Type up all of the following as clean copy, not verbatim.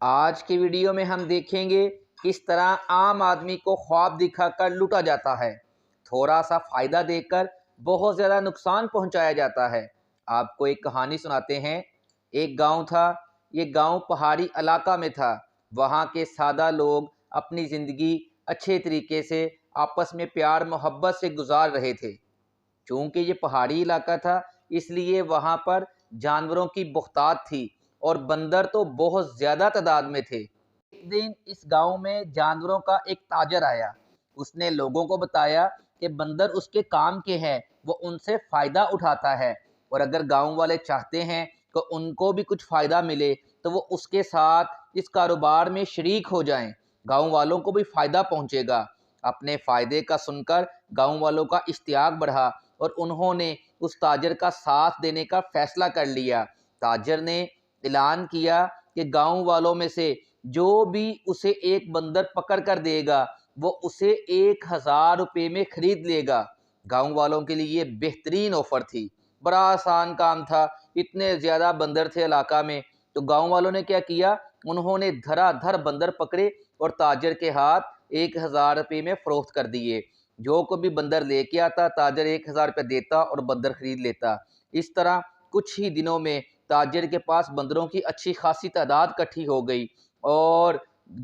آج کی ویڈیو میں ہم دیکھیں گے کس طرح عام آدمی کو خواب دکھا کر لوٹا جاتا ہے، تھوڑا سا فائدہ دے کر بہت زیادہ نقصان پہنچایا جاتا ہے۔ آپ کو ایک کہانی سناتے ہیں۔ ایک گاؤں تھا، یہ گاؤں پہاڑی علاقہ میں تھا۔ وہاں کے سادہ لوگ اپنی زندگی اچھے طریقے سے آپس میں پیار محبت سے گزار رہے تھے۔ چونکہ یہ پہاڑی علاقہ تھا اس لیے وہاں پر جانوروں کی بہتات تھی اور بندر تو بہت زیادہ تعداد میں تھے۔ ایک دن اس گاؤں میں جانوروں کا ایک تاجر آیا۔ اس نے لوگوں کو بتایا کہ بندر اس کے کام کے ہیں، وہ ان سے فائدہ اٹھاتا ہے، اور اگر گاؤں والے چاہتے ہیں کہ ان کو بھی کچھ فائدہ ملے تو وہ اس کے ساتھ اس کاروبار میں شریک ہو جائیں، گاؤں والوں کو بھی فائدہ پہنچے گا۔ اپنے فائدے کا سن کر گاؤں والوں کا اشتیاق بڑھا اور انہوں نے اس تاجر کا ساتھ دینے کا فیصلہ کر لیا۔ تاجر نے اعلان کیا کہ گاؤں والوں میں سے جو بھی اسے ایک بندر پکڑ کر دے گا وہ اسے 1000 روپے میں خرید لے گا۔ گاؤں والوں کے لیے یہ بہترین آفر تھی، بڑا آسان کام تھا، اتنے زیادہ بندر تھے علاقہ میں۔ تو گاؤں والوں نے کیا کیا، انہوں نے دھرا دھر بندر پکڑے اور تاجر کے ہاتھ 1000 روپے میں فروخت کر دیے۔ جو کوئی بھی بندر لے کے آتا تاجر 1000 روپے دیتا اور بندر خرید لیتا۔ اس طرح کچھ ہی دنوں میں تاجر کے پاس بندروں کی اچھی خاصی تعداد اکٹھی ہو گئی اور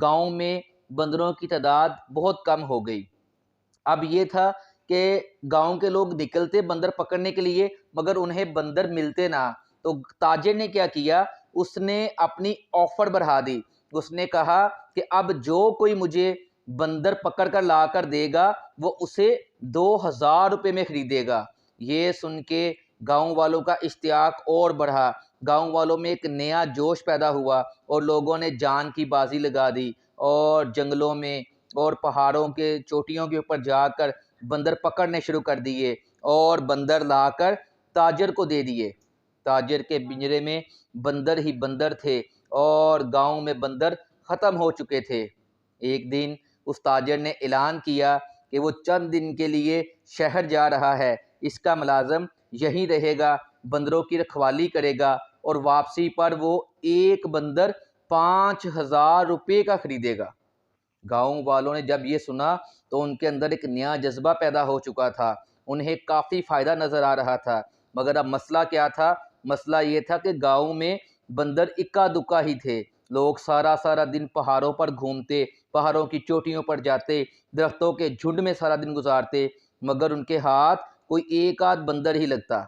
گاؤں میں بندروں کی تعداد بہت کم ہو گئی۔ اب یہ تھا کہ گاؤں کے لوگ نکلتے بندر پکڑنے کے لیے مگر انہیں بندر ملتے نہ، تو تاجر نے کیا کیا، اس نے اپنی آفر بڑھا دی۔ اس نے کہا کہ اب جو کوئی مجھے بندر پکڑ کر لا کر دے گا وہ اسے 2000 روپے میں خریدے گا۔ یہ سن کے گاؤں والوں کا اشتیاق اور بڑھا، گاؤں والوں میں ایک نیا جوش پیدا ہوا اور لوگوں نے جان کی بازی لگا دی اور جنگلوں میں اور پہاڑوں کے چوٹیوں کے اوپر جا کر بندر پکڑنے شروع کر دیے اور بندر لا کر تاجر کو دے دیے۔ تاجر کے پنجرے میں بندر ہی بندر تھے اور گاؤں میں بندر ختم ہو چکے تھے۔ ایک دن اس تاجر نے اعلان کیا کہ وہ چند دن کے لیے شہر جا رہا ہے، اس کا ملازم یہیں رہے گا، بندروں کی رکھوالی کرے گا اور واپسی پر وہ ایک بندر 5000 روپے کا خریدے گا۔ گاؤں والوں نے جب یہ سنا تو ان کے اندر ایک نیا جذبہ پیدا ہو چکا تھا، انہیں کافی فائدہ نظر آ رہا تھا۔ مگر اب مسئلہ کیا تھا؟ مسئلہ یہ تھا کہ گاؤں میں بندر اکا دکا ہی تھے۔ لوگ سارا دن پہاڑوں پر گھومتے، پہاڑوں کی چوٹیوں پر جاتے، درختوں کے جھنڈ میں سارا دن گزارتے، مگر ان کے ہاتھ کوئی ایک آدھ بندر ہی لگتا۔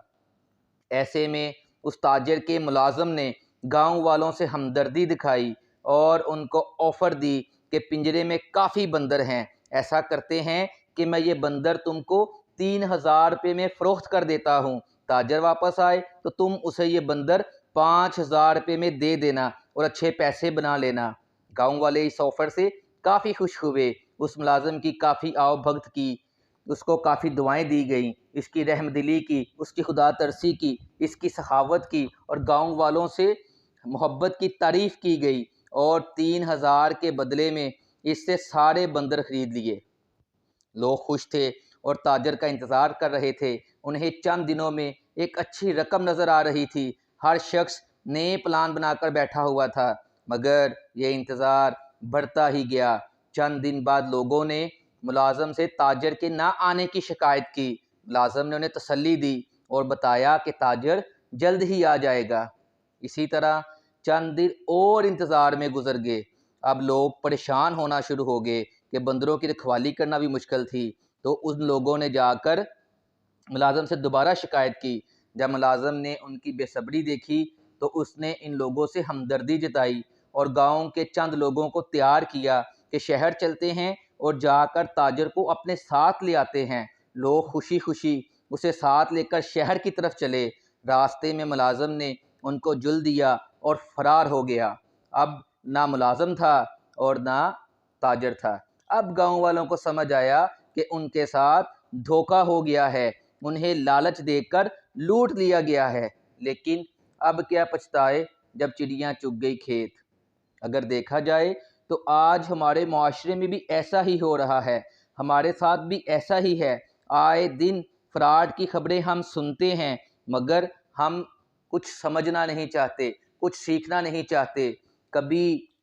ایسے میں اس تاجر کے ملازم نے گاؤں والوں سے ہمدردی دکھائی اور ان کو آفر دی کہ پنجرے میں کافی بندر ہیں، ایسا کرتے ہیں کہ میں یہ بندر تم کو 3000 روپے میں فروخت کر دیتا ہوں۔ تاجر واپس آئے تو تم اسے یہ بندر 5000 روپے میں دے دینا اور اچھے پیسے بنا لینا۔ گاؤں والے اس آفر سے کافی خوش ہوئے، اس ملازم کی کافی آؤ بھگت کی، اس کو کافی دعائیں دی گئیں، اس کی رحم دلی کی، اس کی خدا ترسی کی، اس کی سخاوت کی اور گاؤں والوں سے محبت کی تعریف کی گئی اور 3000 کے بدلے میں اس سے سارے بندر خرید لیے۔ لوگ خوش تھے اور تاجر کا انتظار کر رہے تھے۔ انہیں چند دنوں میں ایک اچھی رقم نظر آ رہی تھی، ہر شخص نئے پلان بنا کر بیٹھا ہوا تھا، مگر یہ انتظار بڑھتا ہی گیا۔ چند دن بعد لوگوں نے ملازم سے تاجر کے نہ آنے کی شکایت کی۔ ملازم نے انہیں تسلی دی اور بتایا کہ تاجر جلد ہی آ جائے گا۔ اسی طرح چند دن اور انتظار میں گزر گئے۔ اب لوگ پریشان ہونا شروع ہو گئے کہ بندروں کی رکھوالی کرنا بھی مشکل تھی، تو ان لوگوں نے جا کر ملازم سے دوبارہ شکایت کی۔ جب ملازم نے ان کی بے صبری دیکھی تو اس نے ان لوگوں سے ہمدردی جتائی اور گاؤں کے چند لوگوں کو تیار کیا کہ شہر چلتے ہیں اور جا کر تاجر کو اپنے ساتھ لے آتے ہیں۔ لوگ خوشی خوشی اسے ساتھ لے کر شہر کی طرف چلے۔ راستے میں ملازم نے ان کو جل دیا اور فرار ہو گیا۔ اب نہ ملازم تھا اور نہ تاجر تھا۔ اب گاؤں والوں کو سمجھ آیا کہ ان کے ساتھ دھوکہ ہو گیا ہے، انہیں لالچ دے کر لوٹ لیا گیا ہے، لیکن اب کیا پچھتائے جب چڑیاں چگ گئی کھیت۔ اگر دیکھا جائے تو آج ہمارے معاشرے میں بھی ایسا ہی ہو رہا ہے، ہمارے ساتھ بھی ایسا ہی ہے۔ آئے دن فراڈ کی خبریں ہم سنتے ہیں مگر ہم کچھ سمجھنا نہیں چاہتے، کچھ سیکھنا نہیں چاہتے۔ کبھی